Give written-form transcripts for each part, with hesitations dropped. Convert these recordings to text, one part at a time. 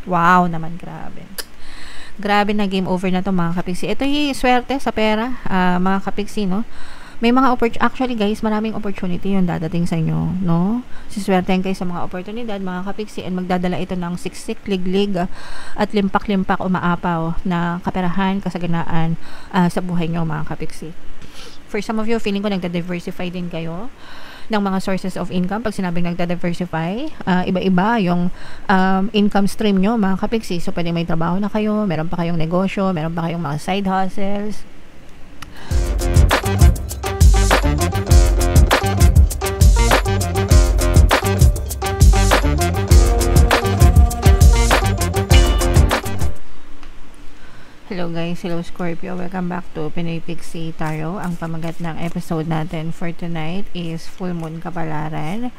Wow naman, grabe. Grabe na game over na to mga kapiksi. Ito yung swerte sa pera, mga kapiksi, no? May mga actually guys, maraming opportunity yung dadating sa inyo, no? Siswertein kayo sa mga oportunidad, mga kapiksi, and magdadala ito ng siksik, liglig, at limpak-limpak umaapaw na kaperahan, kasaganaan sa buhay nyo, mga kapiksi. For some of you, feeling ko nagda-diversify din kayo ng mga sources of income. Pag sinabing nagda-diversify, iba-iba yung income stream nyo, mga kapiksi. So, pwede may trabaho na kayo, meron pa kayong negosyo, meron pa kayong mga side hustles. Hello guys, hello Scorpio, welcome back to Pinoy Pixie Tarot. Ang pamagat ng episode natin for tonight is Full Moon Kapalaran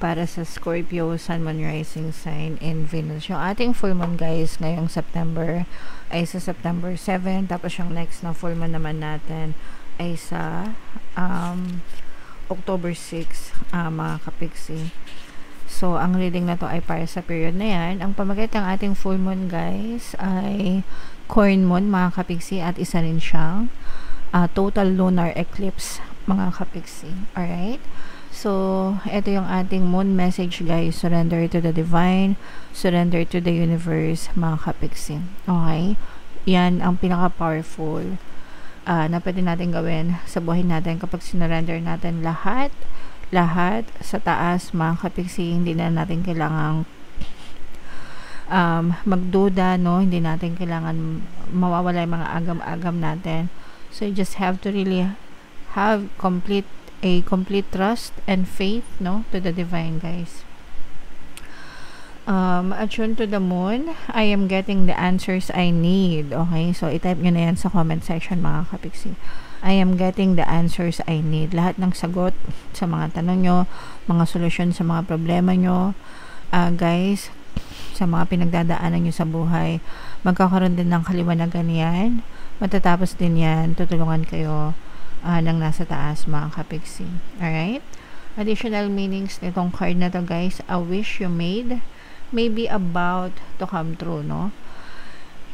para sa Scorpio, Sun, Moon, Rising Sign, and Venus. Yung ating Full Moon guys ngayong September ay sa September 7, tapos yung next na Full Moon naman natin ay sa October 6, mga kapiksi. So, ang reading na to ay para sa period na yan. Ang pamagat ng ating Full Moon guys ay Corn Moon, mga kapiksi, at isa rin siyang total lunar eclipse, mga kapiksi. Alright? So, ito yung ating moon message guys. Surrender to the divine, surrender to the universe, mga kapiksi. Okay? Yan ang pinaka-powerful na pwede natin gawin sa buhay natin kapag sinurrender natin lahat sa taas, mga kapiksi. Hindi na natin kailangang magduda, no? Hindi natin kailangan mawawala yung mga agam-agam natin. So you just have to really have complete trust and faith, no, to the divine guys. Attune to the moon, I am getting the answers I need. Okay, so i-type nyo na yan sa comment section, mga kapiksi. I am getting the answers I need. Lahat ng sagot sa mga tanong nyo, mga solusyon sa mga problema nyo, guys, sa mga pinagdadaanan nyo sa buhay, magkakaroon din ng kaliwanagan yan. Matatapos din yan, tutulungan kayo ng nasa taas, mga kapiksi. Alright? Additional meanings nitong card na to guys, a wish you made may be about to come true, no?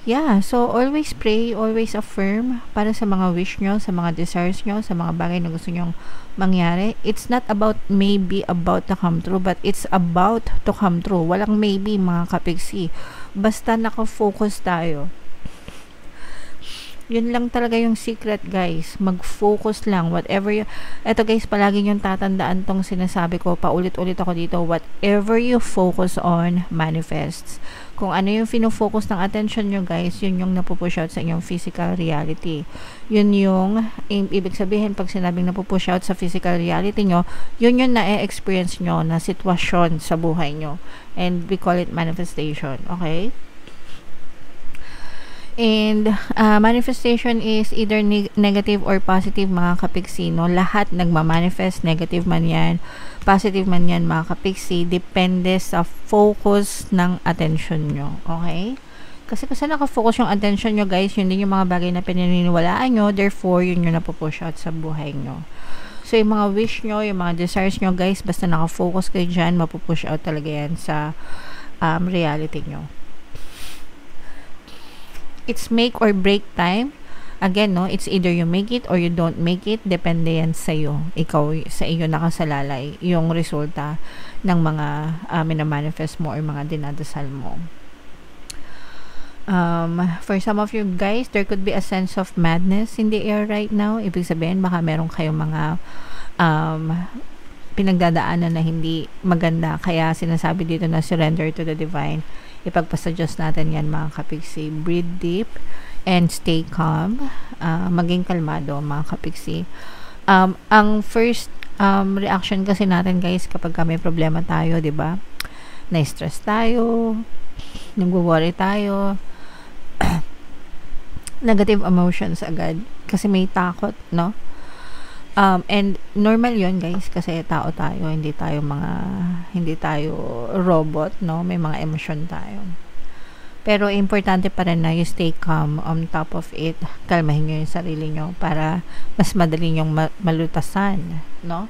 Yeah, so always pray, always affirm para sa mga wish nyo, sa mga desires nyo, sa mga bagay na gusto nyong mangyari. It's not about maybe about to come true, but it's about to come true. Walang maybe, mga kapiksi. Basta nakafocus tayo. Yun lang talaga yung secret guys. Mag-focus lang. Whatever you... Eto guys, palagi yung tatandaan tong sinasabi ko. Paulit-ulit ako dito. Whatever you focus on, manifests. Kung ano yung fino-focus ng attention nyo guys, yun yung napupush out sa inyong physical reality. Yun yung, ibig sabihin, pag sinabing napupush out sa physical reality nyo, yun yung na-experience nyo na sitwasyon sa buhay nyo. And we call it manifestation. Okay? And manifestation is either negative or positive, mga kapiksi, no? Lahat nagmamanifest, negative man yan, positive man yan, mga kapiksi, depende sa focus ng attention nyo. Okay? Kasi nakafocus yung attention nyo guys, yun din yung mga bagay na pinaniniwalaan nyo, therefore yun yung napupush out sa buhay nyo. So yung mga wish nyo, yung mga desires nyo guys, basta nakafocus kayo dyan, mapupush out talaga yan sa reality nyo. It's make or break time. Again, no, it's either you make it or you don't make it. Depende yan sa'yo. Ikaw, sa iyo nakasalalay yung resulta ng mga minamanifest mo or mga dinadasal mo. For some of you guys, there could be a sense of madness in the air right now. Ibig sabihin, baka meron kayong mga pinagdadaanan na hindi maganda. Kaya sinasabi dito na surrender to the divine. Ipagpasa-Diyos natin yan, mga kapiksi. Breathe deep and stay calm. Maging kalmado, mga kapiksi. Ang first reaction kasi natin guys kapag may problema tayo, di ba? Na-stress tayo, nag-worry tayo, negative emotions agad kasi may takot, no? And normal yon guys kasi tao tayo, hindi tayo robot, no? May mga emosyon tayo. Pero importante pa rin na you stay calm on top of it. Kalmahin nyo yung sarili nyo para mas madali yung malutasan, no?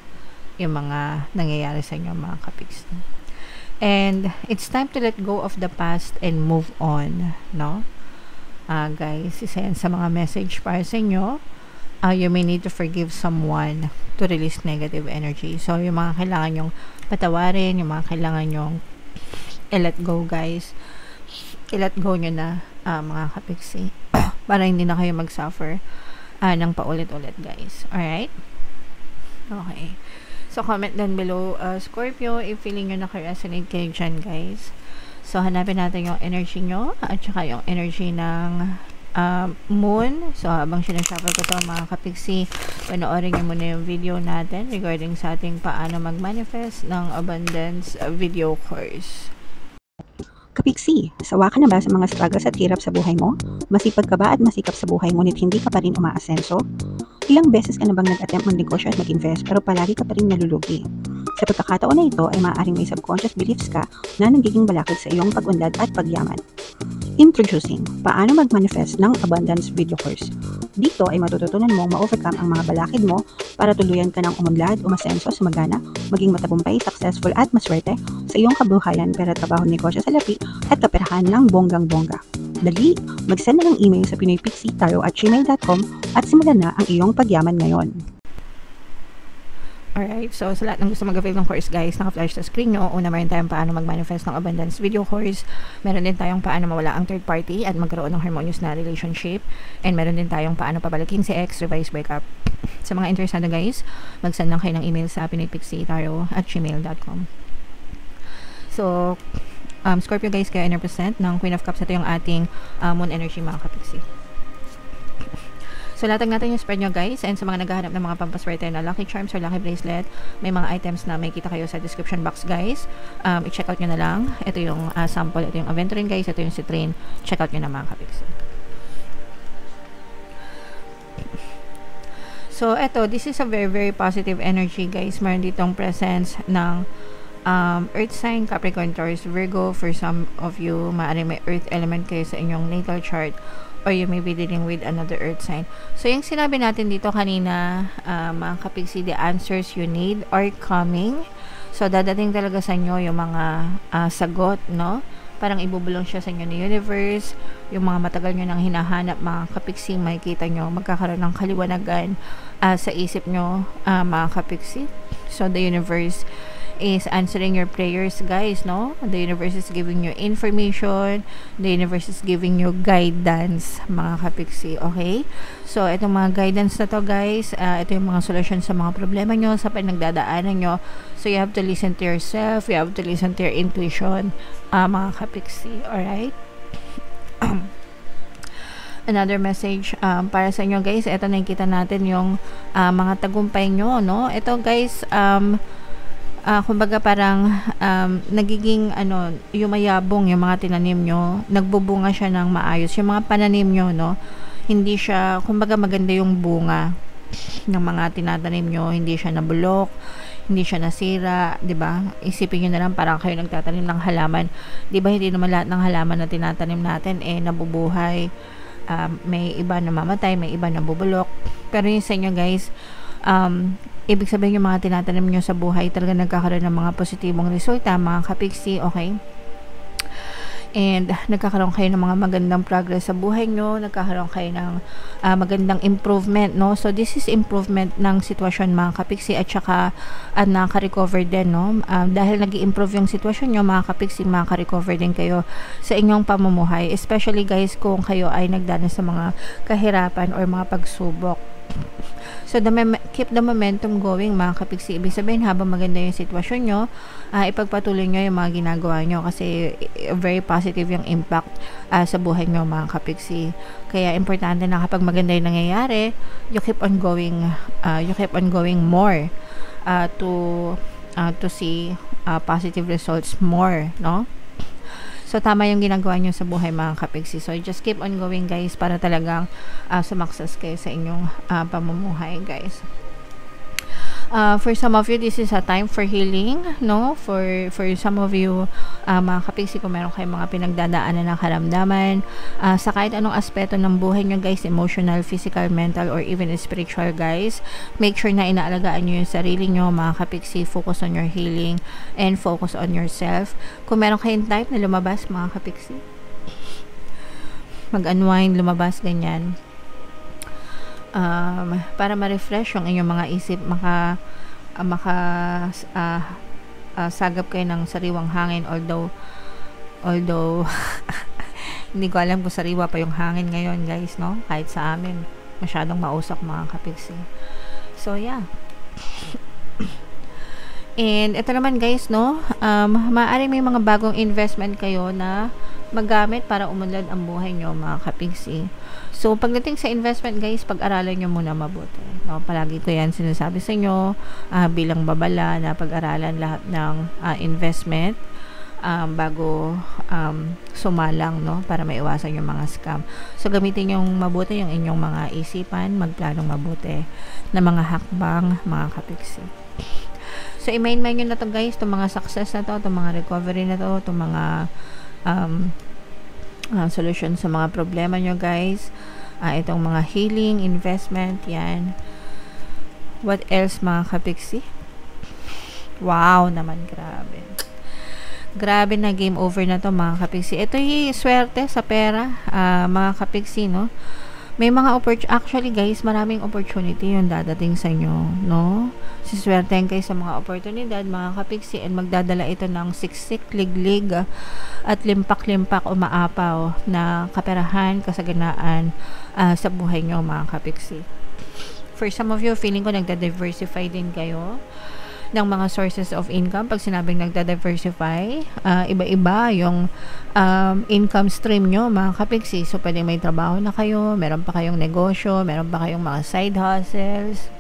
Yung mga nangyayari sa inyo, mga kapiksi. And it's time to let go of the past and move on, no? Guys, isa yan sa mga message para sa inyo. You may need to forgive someone to release negative energy. So, yung mga kailangan nyong patawarin, yung mga kailangan nyong i-let go, guys. I-let go nyo na, mga kapiksi. Para hindi na kayo mag-suffer ng paulit-ulit, guys. Alright? Okay. So, comment down below, Scorpio, if feeling nyo naka-resonate kayo dyan, guys. So, hanapin natin yung energy nyo at saka yung energy ng moon. So, habang sinashuffle ko to, mga kapiksi, panoorin nyo muna yung video natin regarding sa ating paano mag-manifest ng abundance video course. Kapiksi, sawa ka na ba sa mga struggles at hirap sa buhay mo? Masipag ka ba at masikap sa buhay ngunit hindi ka pa rin umaasenso? Ilang beses ka na bang nag-attempt mag-negosyo at mag-invest pero palagi ka pa rin nalulugi? Sa pagkakataon na ito ay maaaring may subconscious beliefs ka na nagiging balakid sa iyong pag-unlad at pagyaman. Introducing, paano mag-manifest ng abundance video course. Dito ay matututunan mong ma-overcome ang mga balakid mo para tuluyan ka ng umunlad, umasenso, sumagana, maging matagumpay, successful at maswerte sa iyong kabuhayan, pera, trabaho, negosyo sa lapi at kaperahan ng bonggang-bongga. Dali, mag-send na ng email sa pinoypixitaro@gmail.com at simulan na ang iyong pagyaman ngayon. Alright, so sa lahat ng gusto mag-avail ng course, guys, naka-flash sa screen nyo. Una, meron tayong paano mag-manifest ng abundance video course. Meron din tayong paano mawala ang third party at magkaroon ng harmonious na relationship. And meron din tayong paano pabalikin si ex, revise breakup. Sa mga interesado, guys, mag-send lang kayo ng email sa pinoypixitaro@gmail.com. So, Scorpio, guys, kayo represent ng Queen of Cups. Ito yung ating moon energy, mga kapiksi. So, latag natin yung spread nyo, guys. And sa mga naghahanap ng mga pampaswerte na lucky charms or lucky bracelet, may mga items na may kita kayo sa description box, guys. I-check out nyo na lang. Ito yung sample. Ito yung aventurine, guys. Ito yung citrine. Check out nyo na, mga kapiksi. So, ito. This is a very, very positive energy, guys. Meron ditong presence ng earth sign, Capricorn, Taurus, Virgo. For some of you, maaaring may earth element kayo sa inyong natal chart, or you may be dealing with another earth sign. So, yung sinabi natin dito kanina, mga kapiksi, the answers you need are coming. So, dadating talaga sa inyo yung mga sagot, no? Parang ibubulong siya sa inyo ni universe. Yung mga matagal nyo nang hinahanap, mga kapiksi, makikita nyo, magkakaroon ng kaliwanagan sa isip nyo, mga kapiksi. So, the universe is answering your prayers, guys, no? The universe is giving you information, the universe is giving you guidance, mga kapiksi, okay? So, itong mga guidance na to, guys, ito yung mga solution sa mga problema nyo, sa pinagdadaanan nyo. So, you have to listen to yourself, you have to listen to your intuition, mga kapiksi, alright? Another message para sa inyo, guys, ito nakikita natin yung mga tagumpay nyo, no? Ito, guys, kumbaga parang nagiging yumayabong yung mga tinanim nyo, nagbubunga siya ng maayos yung mga pananim nyo, no? Hindi siya, kumbaga maganda yung bunga ng mga tinatanim nyo, hindi siya nabulok, hindi siya nasira, 'di ba? Isipin niyo na lang parang kayo nagtatanim ng halaman, 'di ba? Hindi naman lahat ng halaman na tinatanim natin nabubuhay. May iba na mamatay, may iba na bubulok. Pero yung sa inyo, guys, ibig sabihin yung mga tinatanim nyo sa buhay talaga nagkakaroon ng mga positibong resulta, mga kapiksi, okay? And nagkakaroon kayo ng mga magandang progress sa buhay nyo, nagkakaroon kayo ng magandang improvement, no? So, this is improvement ng sitwasyon, mga kapiksi, at saka nakaka-recover din, no? Dahil nag-i-improve yung sitwasyon nyo, mga kapiksi, makaka-recover din kayo sa inyong pamumuhay, especially, guys, kung kayo ay nagdanas sa mga kahirapan or mga pagsubok. So, keep the momentum going, mga kapiksi. Ibig sabihin, habang maganda yung sitwasyon nyo, ipagpatuloy nyo yung mga ginagawa nyo kasi very positive yung impact sa buhay nyo, mga kapiksi. Kaya, importante na kapag maganda yung nangyayari, you keep on going more to see positive results more, no? So, tama yung ginagawa nyo sa buhay, mga kapiksi. So, just keep on going, guys, para talagang sumakses kayo sa inyong pamumuhay, guys. For some of you, this is a time for healing, no? For some of you, mga kapiksi, kung meron kayong mga pinagdadaanan na karamdaman, sa kahit anong aspeto ng buhay nyo, guys, emotional, physical, mental, or even spiritual, guys, make sure na inaalagaan nyo yung sarili nyo, mga kapiksi. Focus on your healing and focus on yourself. Kung meron kayong type na lumabas, mga kapiksi, mag-unwind, lumabas, ganyan. Para ma-refresh yung inyong mga isip, sagap kayo ng sariwang hangin, although hindi ko alam kung sariwa pa yung hangin ngayon, guys, no? Kahit sa amin masyadong mausok, mga kapiksi. So yeah. And ito naman, guys, no, maaari may mga bagong investment kayo na magamit para umunlad ang buhay nyo, mga kapiksi. So, pagdating sa investment, guys, pag-aralan nyo muna mabuti. No? Palagi ko yan sinasabi sa inyo, bilang babala, na pag-aralan lahat ng investment bago sumalang, no? Para maiwasan yung mga scam. So, gamitin yung mabuti yung inyong mga isipan, magplanong mabuti na mga hakbang, mga kapiksi. So, i-main-main nyo na to, guys, itong mga success na to, itong mga recovery na to, itong mga solution sa mga problema nyo, guys. Itong mga healing, investment, yan. What else, mga kapiksi? Wow naman, grabe. Grabe na game over na to, mga kapiksi. Ito yung swerte sa pera, mga kapiksi, no? May mga actually, guys, maraming opportunity yung dadating sa inyo, no? Siswertein kayo sa mga oportunidad, mga kapiksi, and magdadala ito ng siksik, liglig, at limpak-limpak o maapaw na kaperahan, kasaganaan sa buhay nyo, mga kapiksi. For some of you, feeling ko nagda-diversify din kayo ng mga sources of income. Pag sinabing nagda-diversify, iba-iba yung income stream nyo, mga kapiksi. So, pwedeng may trabaho na kayo, meron pa kayong negosyo, meron pa kayong mga side hustles.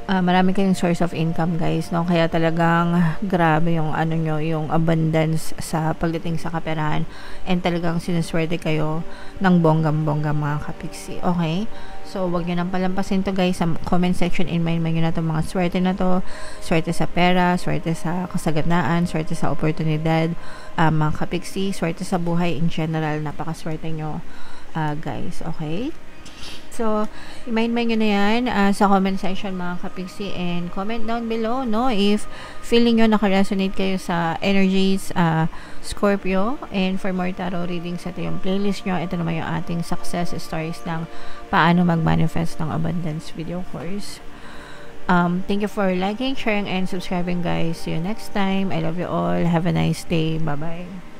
Marami kayong source of income, guys, no? Kaya talagang grabe yung nyo, yung abundance sa pagdating sa kaperahan, and talagang sinuswerte kayo ng bonggam-bongga, mga kapiksi. Okay? So, wag nyo nang palampasin to, guys. Sa comment section, in-mind nyo na to mga swerte na to. Swerte sa pera, swerte sa kasaganaan, swerte sa oportunidad, mga kapiksi, swerte sa buhay in general. Napakaswerte nyo, guys. Okay? So, i-mind nyo na yan sa comment section, mga kapiksi, and comment down below, no, if feeling nyo naka-resonate kayo sa energies Scorpio. And for more tarot readings, ito yung playlist nyo. Ito naman yung ating success stories ng paano mag-manifest ng abundance video course. Thank you for liking, sharing, and subscribing, guys. See you next time. I love you all. Have a nice day. Bye-bye.